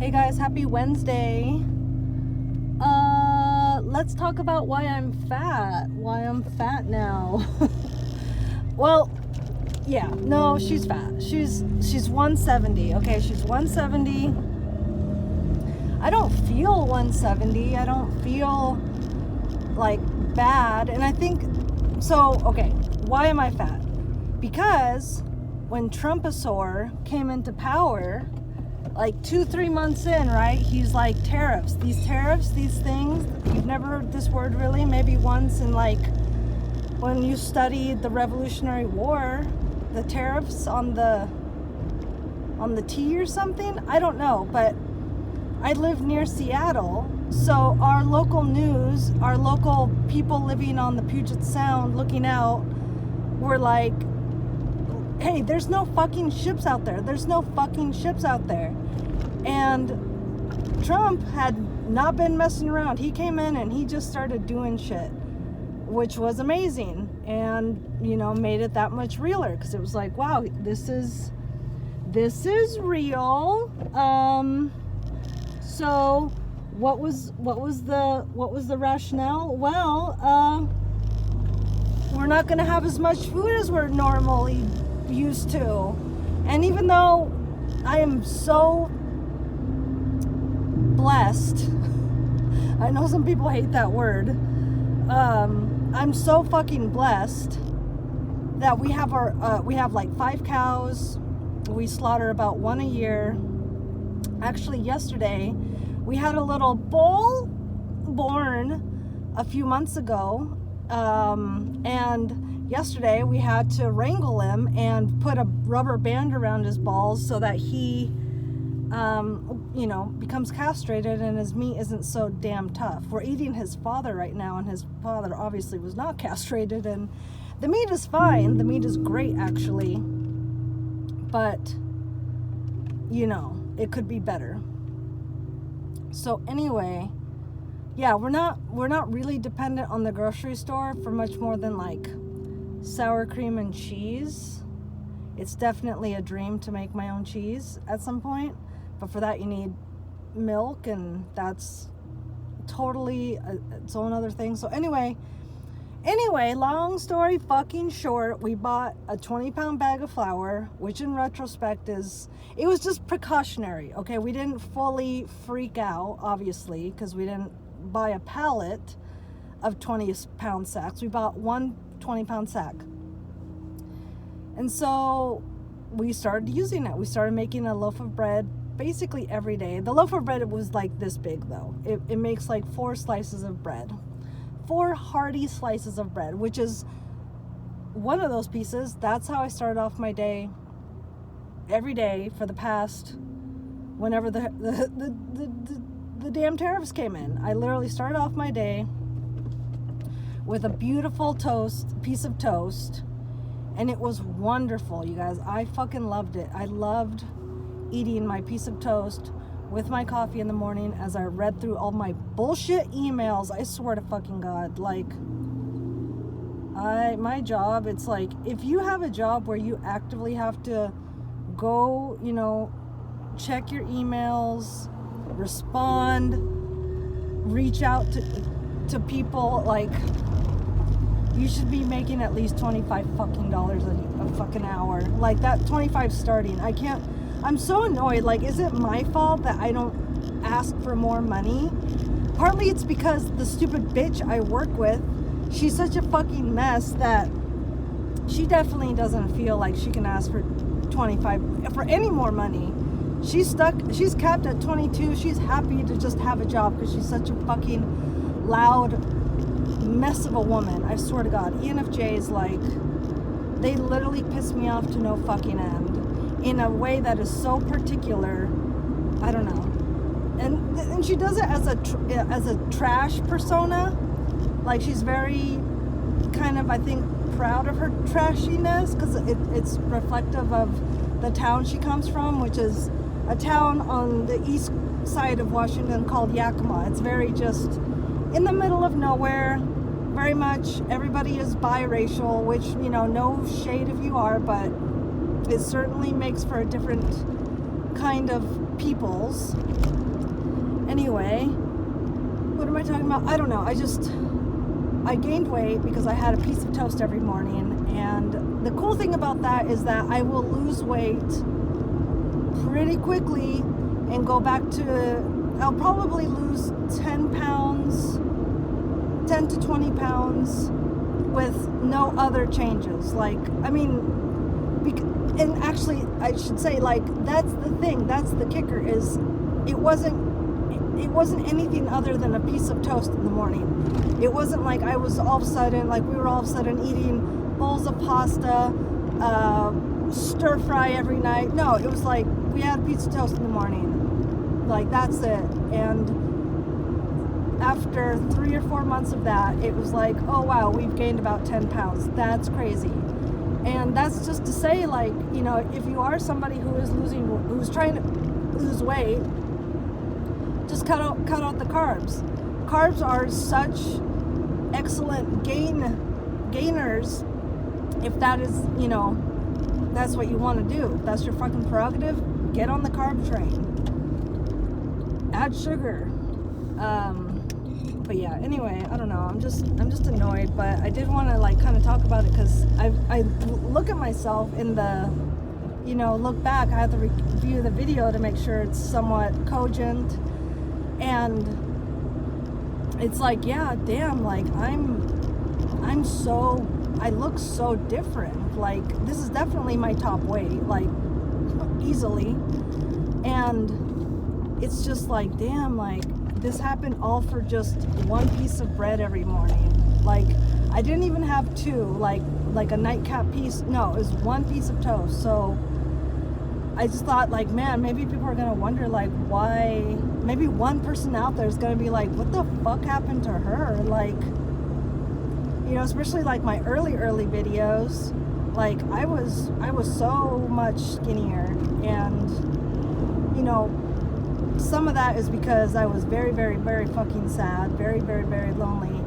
Hey guys, happy Wednesday. Let's talk about why I'm fat. Why I'm fat now. Well, yeah, no, she's fat. She's 170. Okay, she's 170. I don't feel 170. I don't feel like bad. And I think so, okay, why am I fat? Because when Trumposaur came into power, like 2-3 months in, right, he's like, tariffs, these things, you've never heard this word really, maybe once in like when you studied the Revolutionary War, the tariffs on the tea or something, I don't know, but I live near Seattle, so our local news, our local people living on the Puget Sound looking out were like, hey, there's no fucking ships out there. And Trump had not been messing around. He came in and he just started doing shit, which was amazing. And, you know, made it that much realer because it was like, wow, this is real. So what was the rationale? Well, we're not going to have as much food as we're normally used to. And even though I am so blessed, I know some people hate that word, I'm so fucking blessed that we have like 5 cows. We slaughter about 1 a year. Actually, yesterday we had a little bull born a few months ago, and yesterday we had to wrangle him and put a rubber band around his balls so that he becomes castrated and his meat isn't so damn tough. We're eating his father right now, and his father obviously was not castrated, and the meat is fine. The meat is great, actually, but it could be better. So anyway, yeah, we're not really dependent on the grocery store for much more than like sour cream and cheese. It's definitely a dream to make my own cheese at some point, but for that you need milk, and that's totally its own other thing. So anyway, long story fucking short, we bought a 20-pound bag of flour, which in retrospect it was just precautionary. Okay, we didn't fully freak out, obviously, because we didn't buy a pallet of 20-pound sacks. We bought one 20-pound sack. And so we started using it. We started making a loaf of bread basically every day. The loaf of bread was like this big, though. It makes like 4 slices of bread. 4 hearty slices of bread, which is one of those pieces. That's how I started off my day every day for the past, whenever the damn tariffs came in. I literally started off my day with a beautiful piece of toast, and it was wonderful, you guys. I fucking loved it. I loved eating my piece of toast with my coffee in the morning as I read through all my bullshit emails. I swear to fucking God, like, my job, it's like, if you have a job where you actively have to go, check your emails, respond, reach out to people, like, you should be making at least $25 fucking a fucking hour. Like, that 25 starting. I'm so annoyed. Like, is it my fault that I don't ask for more money? Partly it's because the stupid bitch I work with, she's such a fucking mess that she definitely doesn't feel like she can ask for 25 for any more money. She's capped at 22. She's happy to just have a job because she's such a fucking loud mess of a woman. I swear to God. ENFJs, like, they literally piss me off to no fucking end in a way that is so particular. I don't know. And she does it as a trash persona. Like, she's very kind of, I think, proud of her trashiness because it's reflective of the town she comes from, which is a town on the east side of Washington called Yakima. It's very just in the middle of nowhere. Very much everybody is biracial, which, no shade if you are, but it certainly makes for a different kind of peoples. Anyway, what am I talking about? I don't know. I gained weight because I had a piece of toast every morning. And the cool thing about that is that I will lose weight pretty quickly and go back to, I'll probably lose 10 to 20 pounds with no other changes. Like, I mean, and actually I should say, like, that's the thing, that's the kicker, is it wasn't anything other than a piece of toast in the morning. It wasn't like I was all of a sudden, like we were all of a sudden eating bowls of pasta, stir fry every night. No, it was like we had a piece of toast in the morning. Like, that's it. And after 3 or 4 months of that, it was like, oh wow, we've gained about 10 pounds. That's crazy. And that's just to say, like, you know, if you are somebody who's trying to lose weight, just cut out the carbs. Carbs are such excellent gainers if that is, you know, that's what you want to do. If that's your fucking prerogative, get on the carb train. Add sugar. But yeah, anyway, I don't know. I'm just annoyed, but I did want to, like, kind of talk about it because I look at myself in the, you know, look back. I have to review the video to make sure it's somewhat cogent, and it's like, yeah, damn, like I look so different. Like, this is definitely my top weight, like, easily, and it's just like, damn, like, this happened all for just one piece of bread every morning. Like, I didn't even have two, like a nightcap piece. No, it was one piece of toast. So I just thought, like, man, maybe people are gonna wonder, like, why. Maybe one person out there is gonna be like, what the fuck happened to her? Like, you know, especially like my early videos. Like, I was so much skinnier, and, you know, some of that is because I was very, very, very fucking sad, very, very, very lonely,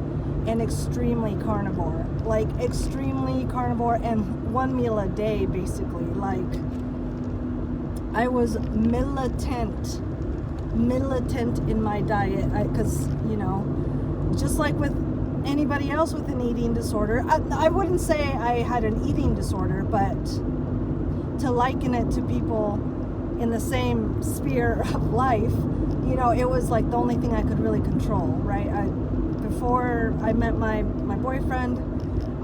and extremely carnivore. Like, extremely carnivore, and one meal a day, basically. Like, I was militant in my diet, because, you know, just like with anybody else with an eating disorder, I wouldn't say I had an eating disorder, but to liken it to people in the same sphere of life, you know, it was like the only thing I could really control, right? Before I met my boyfriend,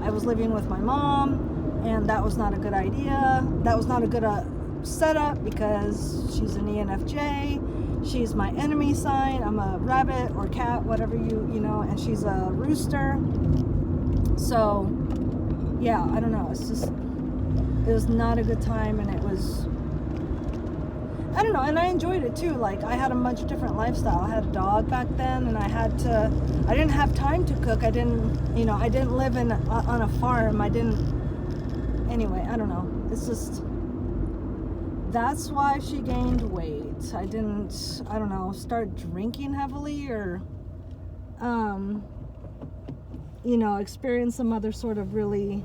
I was living with my mom, and that was not a good idea. That was not a good setup, because she's an ENFJ. She's my enemy sign. I'm a rabbit or cat, whatever you know, and she's a rooster. So, yeah, I don't know. It's just, it was not a good time, and it was, I don't know, and I enjoyed it too. Like, I had a much different lifestyle. I had a dog back then, and I didn't have time to cook. I didn't live on a farm. Anyway, I don't know. It's just, that's why she gained weight. I don't know, start drinking heavily, or, you know, experience some other sort of really,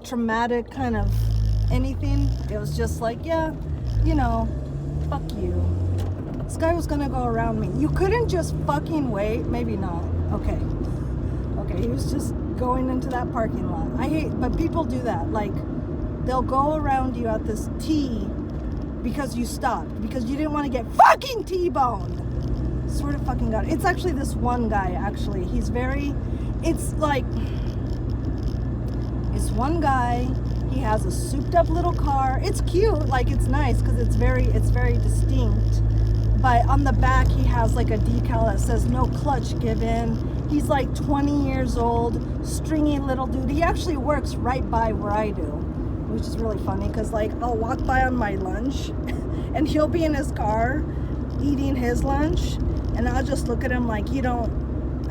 traumatic kind of anything. It was just like, yeah, you know, fuck you. This guy was gonna go around me. You couldn't just fucking wait. Maybe not. Okay, he was just going into that parking lot. But people do that. Like, they'll go around you at this T because you stopped, because you didn't want to get fucking T-boned. Sort of fucking God. It's actually this one guy, actually. It's one guy. He has a souped up little car. It's cute, like, it's nice because it's very distinct. But on the back, he has like a decal that says "No clutch given." He's like 20 years old, stringy little dude. He actually works right by where I do, which is really funny, because, like, I'll walk by on my lunch and he'll be in his car eating his lunch, and I'll just look at him like, I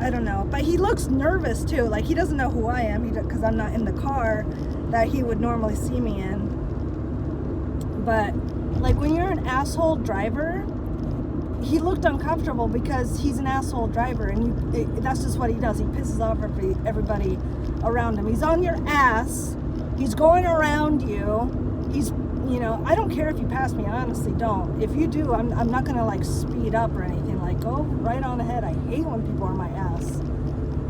don't know, but he looks nervous too. Like, he doesn't know who I am, because I'm not in the car that he would normally see me in. But, like, when you're an asshole driver, he looked uncomfortable because he's an asshole driver, and that's just what he does. He pisses off everybody around him. He's on your ass. He's going around you. he's, you know, I don't care if you pass me. I honestly don't. If you do, I'm not gonna like speed up or anything. Like, go right on ahead. I hate when people are on my ass.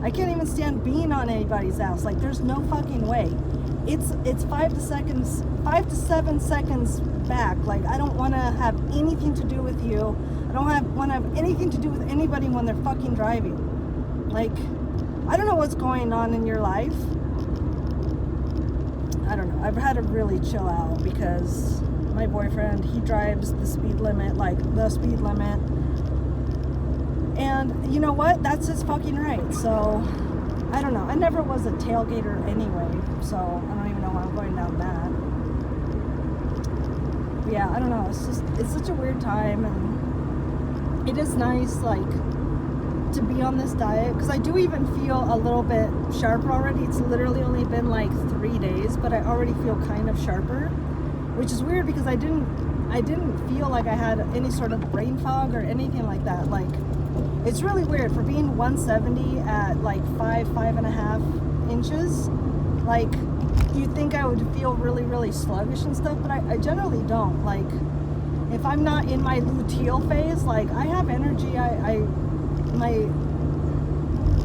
I can't even stand being on anybody's ass. Like, there's no fucking way. It's 5 to 7 seconds back. Like, I don't want to have anything to do with you. I don't want to have anything to do with anybody when they're fucking driving. Like, I don't know what's going on in your life. I don't know. I've had to really chill out because my boyfriend, he drives the speed limit, like the speed limit. And you know what? That's his fucking right. So, I don't know. I never was a tailgater anyway. So, I don't even know why I'm going down that. But yeah, I don't know. It's such a weird time. And it is nice, like, to be on this diet. Because I do even feel a little bit sharper already. It's literally only been like 3 days. But I already feel kind of sharper. Which is weird because I didn't feel like I had any sort of brain fog or anything like that. Like, it's really weird for being 170 at like 5.5 inches. Like, you'd think I would feel really, really sluggish and stuff, but I generally don't. Like, if I'm not in my luteal phase, like, I have energy. My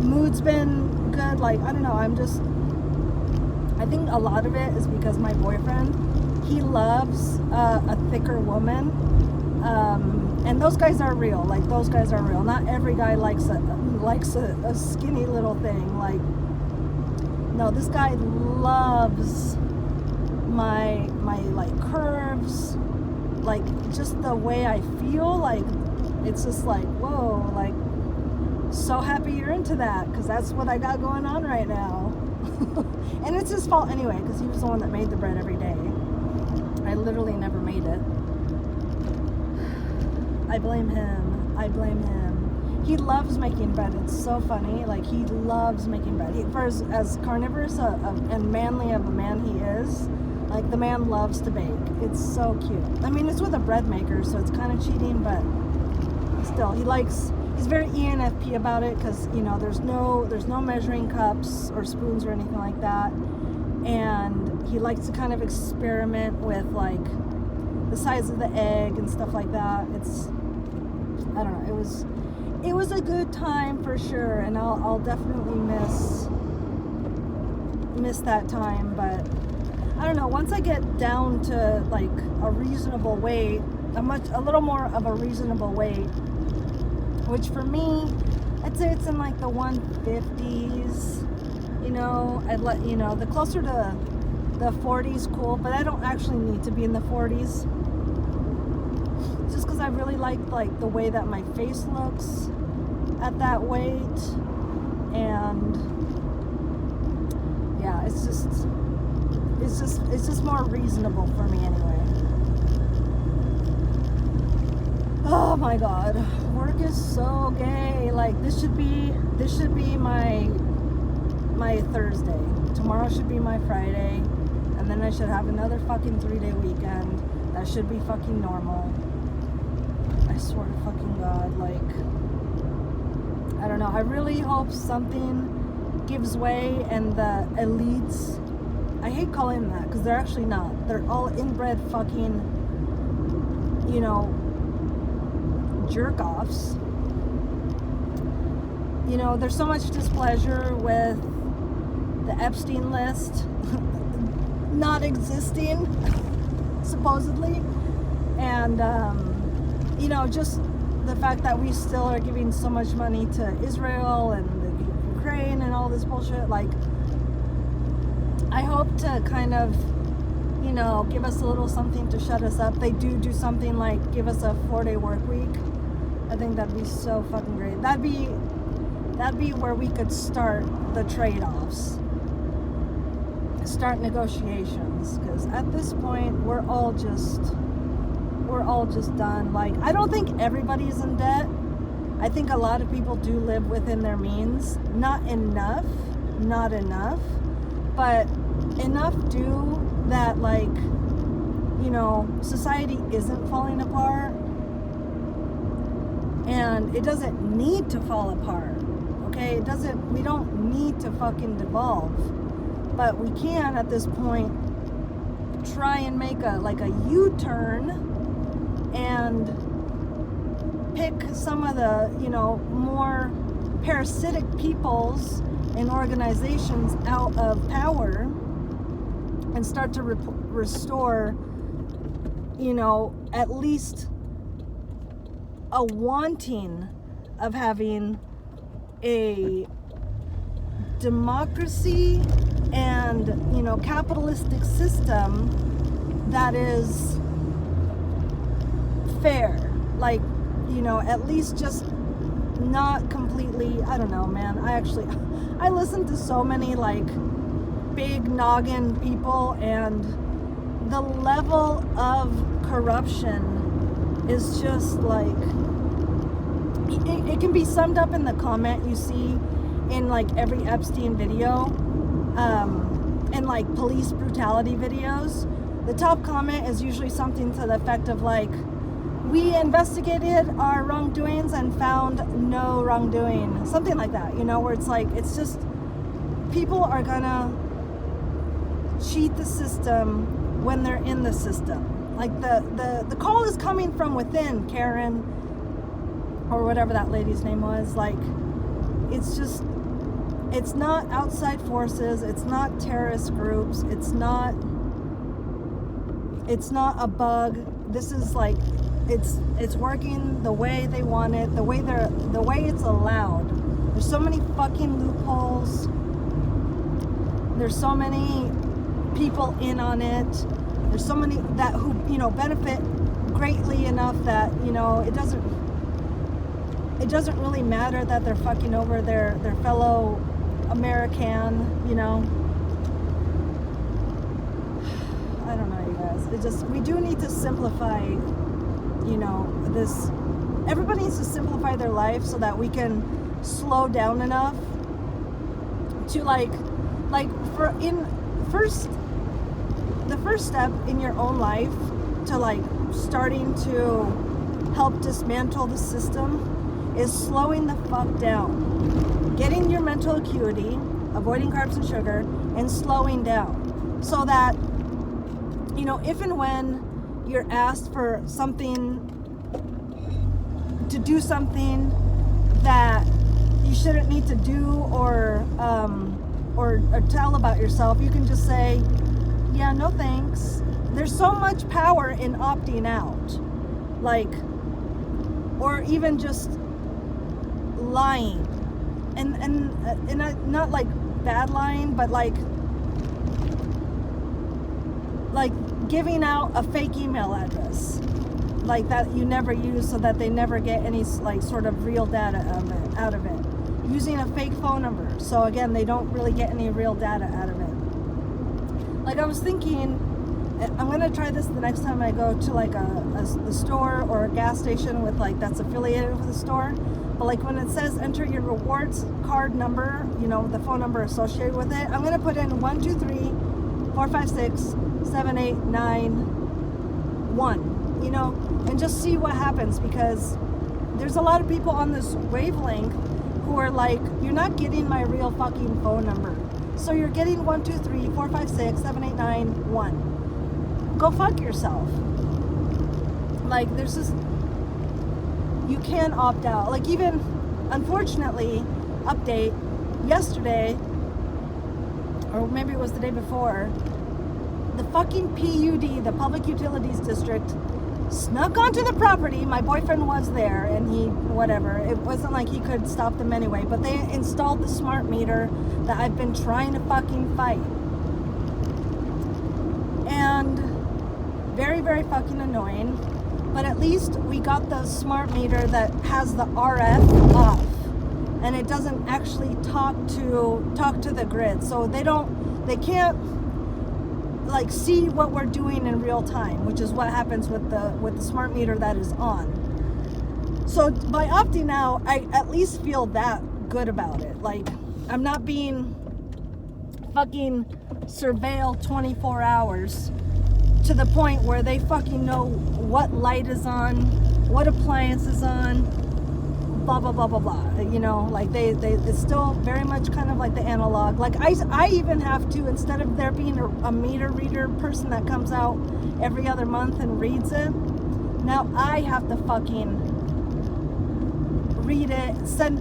mood's been good. Like, I don't know. I think a lot of it is because my boyfriend, he loves a thicker woman. And those guys are real. Like, those guys are real. Not every guy likes a skinny little thing. Like, no, this guy loves my like curves, like just the way I feel. Like, it's just like, whoa, like, so happy you're into that, because that's what I got going on right now. And it's his fault anyway, because he was the one that made the bread every day. I literally never made it. I blame him. He loves making bread. It's so funny. Like, he loves making bread. For as carnivorous and manly of a man he is, like, the man loves to bake. It's so cute. I mean, it's with a bread maker, so it's kind of cheating, but still, he's very ENFP about it, because, you know, there's no measuring cups or spoons or anything like that. And he likes to kind of experiment with, like, the size of the egg and stuff like that. I don't know, it was a good time for sure, and I'll definitely miss that time. But I don't know, once I get down to like a reasonable weight, a little more of a reasonable weight, which for me, I'd say it's in like the 150s. You know, the closer to the 40s, cool, but I don't actually need to be in the 40s. Just because I really like the way that my face looks at that weight. And yeah, it's just more reasonable for me anyway. Oh my god, work is so gay. Like, this should be my Thursday. Tomorrow should be my Friday, and then I should have another fucking 3-day weekend. That should be fucking normal. I swear to fucking god. Like, I don't know. I really hope something gives way and the elites, I hate calling them that because they're actually not. They're all inbred fucking, you know, jerk-offs. You know, there's so much displeasure with the Epstein list not existing, supposedly. And, you know, just the fact that we still are giving so much money to Israel and the Ukraine and all this bullshit. Like, I hope to kind of, you know, give us a little something to shut us up. They do something like give us a 4-day work week. I think that'd be so fucking great. That'd be where we could start the trade-offs, start negotiations, because at this point we're all just done. Like, I don't think everybody's in debt. I think a lot of people do live within their means. Not enough, but enough do that, like, you know, society isn't falling apart, and it doesn't need to fall apart. Okay, we don't need to fucking devolve, but we can at this point try and make a U-turn and pick some of the, more parasitic peoples and organizations out of power and start to restore, at least a wanting of having a democracy and, capitalistic system that is fair. Like, at least just not completely, I don't know, man. I listen to so many big noggin people, and the level of corruption is just it can be summed up in the comment you see in every Epstein video, and police brutality videos. The top comment is usually something to the effect of we investigated our wrongdoings and found no wrongdoing, something like that, where it's just people are gonna cheat the system when they're in the system. The call is coming from within, Karen, or whatever that lady's name was. It's not outside forces, it's not terrorist groups, it's not a bug. This is it's working the way they want it, the way it's allowed. There's so many fucking loopholes. There's so many people in on it. There's so many that who benefit greatly enough that it doesn't really matter that they're fucking over their fellow American. I don't know, you guys. We do need to simplify. This. Everybody needs to simplify their life so that we can slow down enough to the first step in your own life to starting to help dismantle the system is slowing the fuck down, getting your mental acuity, avoiding carbs and sugar, and slowing down, so that if and when you're asked for something, to do something that you shouldn't need to do, or tell about yourself, you can just say, yeah, no thanks. There's so much power in opting out, or even just lying, and not bad lying, but giving out a fake email address that you never use, so that they never get any sort of real data out of it. Using a fake phone number, so again they don't really get any real data out of it. I was thinking, I'm gonna try this the next time I go to a store or a gas station with that's affiliated with the store. But when it says enter your rewards card number, the phone number associated with it, I'm gonna put in 123-456-789-1, and just see what happens, because there's a lot of people on this wavelength who are you're not getting my real fucking phone number. So you're getting 123-456-789-1. Go fuck yourself. There's just, you can opt out. Even, unfortunately, update, yesterday, or maybe it was the day before, the fucking PUD, the Public Utilities District, snuck onto the property. My boyfriend was there, and it wasn't he could stop them anyway, but they installed the smart meter that I've been trying to fucking fight. And very, very fucking annoying. But at least we got the smart meter that has the RF off, and it doesn't actually talk to the grid. So they can't see what we're doing in real time, which is what happens with the smart meter that is on. So by opting out, I at least feel that good about it. I'm not being fucking surveilled 24 hours to the point where they fucking know what light is on, what appliance is on, blah blah blah blah blah. You know, like they it's still very much kind of like the analog. Like I even have to, instead of there being a meter reader person that comes out every other month and reads it, now I have to fucking read it,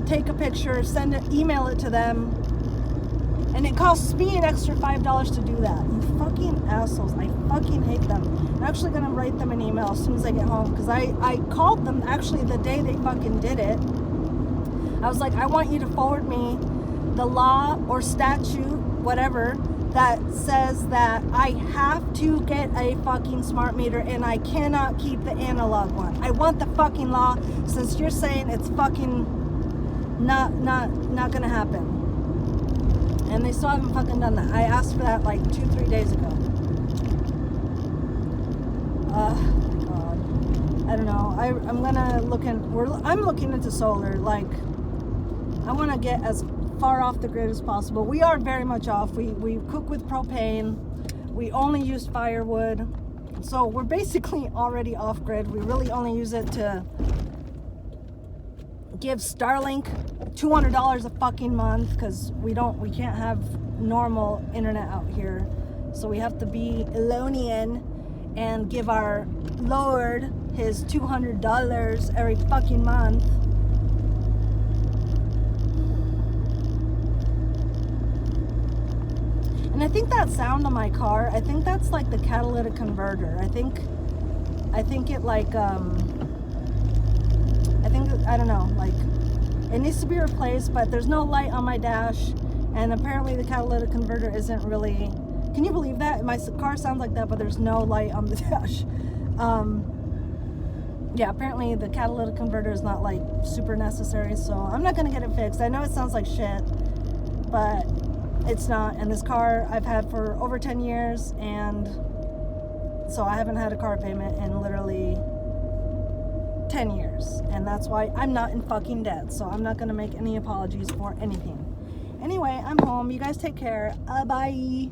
take a picture, send it, email it to them, and it costs me an extra $5 to do that. You fucking assholes. I fucking hate them. I'm actually gonna write them an email as soon as I get home, because I called them actually the day they fucking did it. I was like, I want you to forward me the law or statute, whatever, that says that I have to get a fucking smart meter and I cannot keep the analog one. I want the fucking law, since you're saying it's fucking not gonna happen. And they still haven't fucking done that. I asked for that like 2-3 days ago. God. I don't know. I'm gonna I'm looking into solar. Like, I want to get as far off the grid as possible. We are very much off. We cook with propane. We only use firewood. So we're basically already off grid. We really only use it to give Starlink $200 a fucking month, because we can't have normal internet out here. So we have to be Elonian and give our Lord his $200 every fucking month. And I think that sound on my car, I think that's like the catalytic converter. I think it like I don't know, like it needs to be replaced, but there's no light on my dash, and apparently the catalytic converter isn't really, can you believe that? My car sounds like that, but there's no light on the dash. Yeah, apparently the catalytic converter is not like super necessary, so I'm not gonna get it fixed. I know it sounds like shit, but it's not. And this car I've had for over 10 years, and so I haven't had a car payment in literally 10 years, and that's why I'm not in fucking debt. So I'm not gonna make any apologies for anything. Anyway, I'm home. You guys take care. Bye.